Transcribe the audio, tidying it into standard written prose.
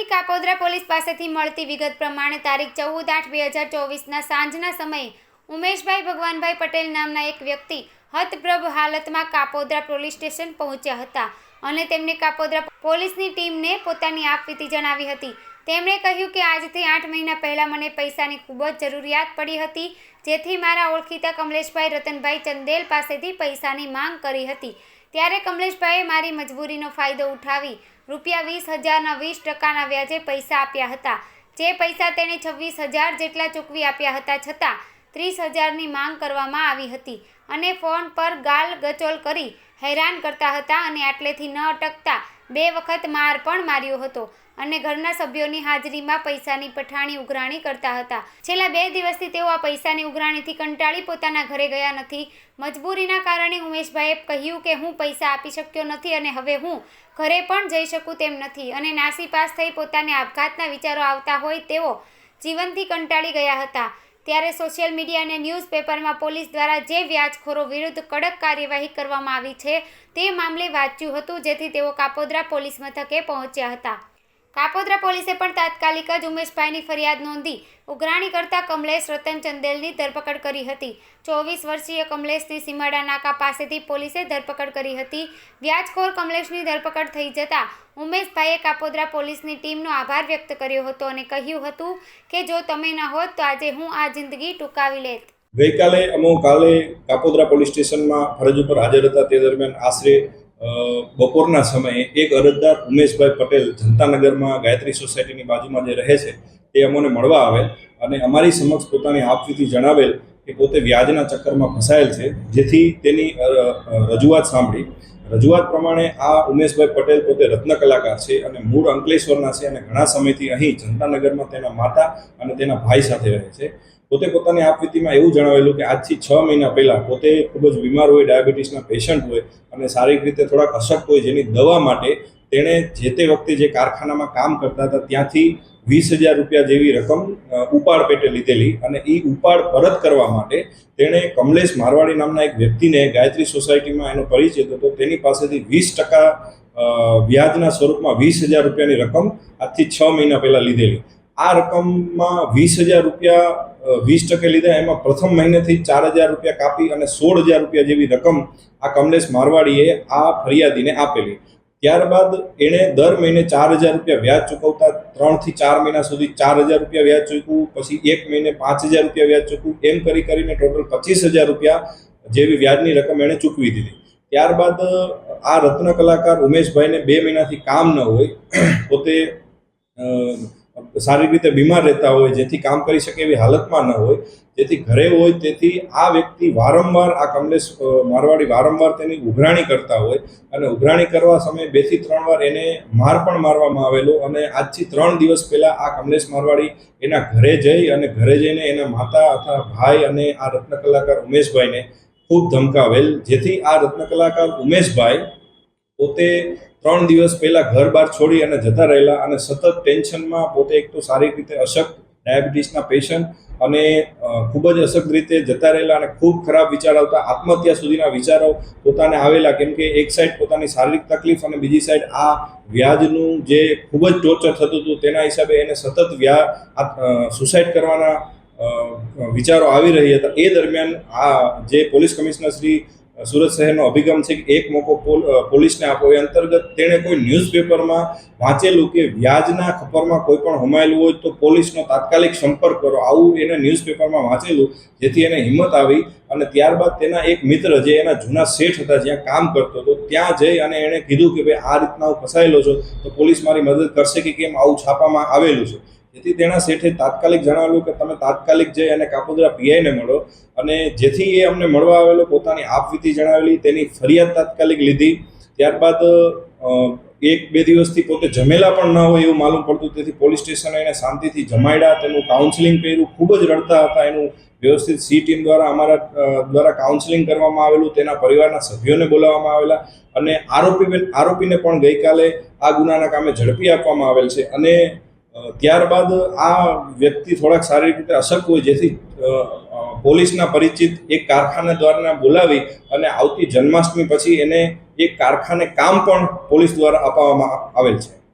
અમદાવાदથી Kapodra police પાસેથી મળતી વિગત પ્રમાણે તારીખ 14/8/2024ના સાંજના સમયે ઉમેશભાઈ ભગવાનભાઈ પટેલ નામના એક વ્યક્તિ હતપ્રભ હાલતમાં કાપોદ્રા પોલીસ સ્ટેશન પહોંચ્યા હતા અને તેમને કાપોદ્રા પોલીસની ટીમને પોતાની આપવીતી જણાવી હતી। તેમણે કહ્યું કે આજથી 8 મહિના પહેલાં મને પૈસાની ખૂબ જ જરૂરિયાત પડી હતી, જેથી મારા ઓળખીતા કમલેશભાઈ રતનભાઈ ચંદેલ પાસેથી પૈસાની માંગ કરી હતી। ત્યારે કમલેશભાઈએ મારી મજબૂરીનો ફાયદો ઉઠાવી ₹20,000ના 20% વ્યાજે પૈસા આપ્યા હતા। જે પૈસા તેણે 26,000 જેટલા ચૂકવી આપ્યા હતા, છતાં 30,000ની માંગ કરવામાં આવી હતી અને ફોન પર ગાલ ગચોલ કરી હેરાન કરતા હતા અને આટલેથી ન અટકતા 2 વખત માર પણ માર્યો હતો અને ઘરના સભ્યોની હાજરીમાં પૈસાની પઠાણી ઉઘરાણી કરતા હતા। છેલ્લા 2 દિવસથી તેઓ આ પૈસાની ઉઘરાણીથી કંટાળી પોતાના ઘરે ગયા નથી। મજબૂરીના કારણે ઉમેશભાઈએ કહ્યું કે હું પૈસા આપી શક્યો નથી અને હવે હું ઘરે પણ જઈ શકું તેમ નથી અને નાસીપાસ થઈ પોતાને આપઘાતના વિચારો આવતા હોય તેઓ જીવનથી કંટાળી ગયા હતા। ત્યારે સોશિયલ મીડિયા અને ન્યૂઝપેપરમાં પોલીસ દ્વારા જે વ્યાજખોરો વિરુદ્ધ કડક કાર્યવાહી કરવામાં આવી છે તે મામલે વાંચ્યું હતું, જેથી તેઓ કાપોદ્રા પોલીસ મથકે પહોંચ્યા હતા। કાપોદ્રા પોલીસે પણ તાત્કાલિક જ ઉમેશભાઈની ફરિયાદ નોંધી ઉઘરાણી કરતા કમલેશ રતન ચંદેલની ધરપકડ કરી હતી। 24 વર્ષીય કમલેશની સીમાડા નાકા પાસેથી પોલીસે ધરપકડ કરી હતી। વ્યાજખોર કમલેશની ધરપકડ થઈ જતાં ઉમેશભાઈએ કાપોદ્રા પોલીસની ટીમનો આભાર વ્યક્ત કર્યો હતો અને કહ્યું હતું કે જો તમે ન હોત તો આજે હું આ જિંદગી ટૂંકાવી લેત। ગઈકાલે કાલે કાપોદ્રા પોલીસ સ્ટેશનમાં ફરજ ઉપર હાજર હતા। તે દરમિયાન આશરે બપોરના સમયે એક અરજદાર ઉમેશભાઈ પટેલ જનતાનગરમાં ગાયત્રી સોસાયટીની બાજુમાં જે રહે છે તે અમને મળવા આવેલ અને અમારી સમક્ષ પોતાની આપવીતી જણાવેલ કે પોતે વ્યાજના ચક્કરમાં ફસાયેલ છે, જેથી તેની રજૂઆત સાંભળી। રજૂઆત પ્રમાણે આ ઉમેશભાઈ પટેલ પોતે રત્ન કલાકાર છે અને મૂળ અંકલેશ્વરના છે અને ઘણા સમયથી અહીં જનતાનગરમાં તેના માતા અને તેના ભાઈ સાથે રહે છે। પોતે પોતાની આપવીતીમાં એવું જણાવેલું કે આજથી 6 મહિના પહેલાં પોતે ખૂબ જ બીમાર હોય, ડાયાબિટીસના પેશન્ટ હોય અને શારીરિક રીતે થોડાક અશક્ત હોય, જેની દવા માટે તેણે જે તે વખતે જે કારખાનામાં કામ કરતા હતા ત્યાંથી 20,000 રૂપિયા જેવી રકમ ઉપાડ પેટે લીધેલી અને એ ઉપાડ પરત કરવા માટે તેણે કમલેશ મારવાડી નામના એક વ્યક્તિને ગાયત્રી સોસાયટીમાં એનો પરિચય હતો, તો તેની પાસેથી 20% વ્યાજના સ્વરૂપમાં 20,000 રૂપિયાની રકમ આજથી 6 મહિના પહેલાં લીધેલી। આ રકમમાં 20,000 રૂપિયા 20% લીધા, એમાં પ્રથમ મહિનેથી 4,000 રૂપિયા કાપી અને 16,000 રૂપિયા જેવી રકમ આ કમલેશ મારવાડીએ આ ફરિયાદીને આપેલી। ત્યારબાદ એણે દર મહિને 4,000 રૂપિયા વ્યાજ ચૂકવતા 3 થી 4 મહિના સુધી 4,000 રૂપિયા વ્યાજ ચૂકવું, પછી 1 મહિને 5,000 રૂપિયા વ્યાજ ચૂકવું, એમ કરીને ટોટલ 25,000 રૂપિયા જેવી વ્યાજની રકમ એણે ચૂકવી દીધી। ત્યારબાદ આ રત્ન કલાકાર ઉમેશભાઈને 2 મહિનાથી કામ ન હોય, પોતે શારીરિક રીતે બીમાર રહેતા હોય, જેથી કામ કરી શકે એવી હાલતમાં ન હોય, જેથી ઘરે હોય, તેથી આ વ્યક્તિ વારંવાર આ કમલેશ મારવાડી વારંવાર તેની ઉઘરાણી કરતા હોય અને ઉઘરાણી કરવા સમયે 2 થી 3 વાર એને માર પણ મારવામાં આવેલો અને આજથી 3 દિવસ પહેલાં આ કમલેશ મારવાડી એના ઘરે જઈ અને ઘરે જઈને એના માતા અથવા ભાઈ અને આ રત્ન કલાકાર ઉમેશભાઈને ખૂબ ધમકાવેલ, જેથી આ રત્ન કલાકાર ઉમેશભાઈ પોતે 3 દિવસ પહેલાં ઘર બહાર છોડી અને જતા રહેલા અને સતત ટેન્શનમાં પોતે એક તો શારીરિક રીતે અશક્ત, ડાયાબિટીસના પેશન્ટ અને ખૂબ જ અશક્ત રીતે જતા રહેલા અને ખૂબ ખરાબ વિચાર આવતા આત્મહત્યા સુધીના વિચારો પોતાને આવેલા, કેમ કે એક સાઈડ પોતાની શારીરિક તકલીફ અને બીજી સાઈડ આ વ્યાજનું જે ખૂબ જ ટોર્ચર થતું હતું તેના હિસાબે એને સતત સુસાઇડ કરવાના વિચારો આવી રહ્યા હતા। એ દરમિયાન આ જે પોલીસ કમિશનર શ્રી સુરત શહેરનો અભિગમ છે કે એક મોકો પોલીસને આપો, એ અંતર્ગત તેણે કોઈ ન્યૂઝપેપરમાં વાંચેલું કે વ્યાજના ખપ્પરમાં કોઈ પણ હોમાયેલું હોય તો પોલીસનો તાત્કાલિક સંપર્ક કરો, આવું એને ન્યૂઝપેપરમાં વાંચેલું, જેથી એને હિંમત આવી અને ત્યારબાદ તેના એક મિત્ર જે એના જૂના શેઠ હતા જ્યાં કામ કરતો હતો ત્યાં જઈ અને એણે કીધું કે ભાઈ આ રીતના હું ફસાયેલો છું તો પોલીસ મારી મદદ કરશે કે કેમ, આવું છાપામાં આવેલું છે। જેથી તેના શેઠે તાત્કાલિક જણાવેલું કે તમે તાત્કાલિક જઈ અને કાપોદ્રા પીઆઈને મળો અને જેથી એ અમને મળવા આવેલો, પોતાની આપવીતી જણાવેલી, તેની ફરિયાદ તાત્કાલિક લીધી। ત્યારબાદ 1-2 દિવસથી પોતે જમેલા પણ ન હોય એવું માલુમ પડતું, તેથી પોલીસ સ્ટેશને એને શાંતિથી જમાડ્યા, તેનું કાઉન્સિલિંગ કર્યું, ખૂબ જ રડતા હતા, એનું વ્યવસ્થિત સી ટીમ દ્વારા અમારા દ્વારા કાઉન્સિલિંગ કરવામાં આવેલું, તેના પરિવારના સભ્યોને બોલાવવામાં આવેલા અને આરોપીને પણ ગઈકાલે આ ગુનાના કામે ઝડપી આપવામાં આવેલ છે અને ત્યારબાદ આ વ્યક્તિ થોડાક શારીરિક રીતે અશક્ત હોય, જેથી પોલીસના પરિચિત એક કારખાના દ્વારા બોલાવી અને આવતી જન્માષ્ટમી પછી એને એક કારખાને કામ પણ પોલીસ દ્વારા અપાવવામાં આવેલ છે।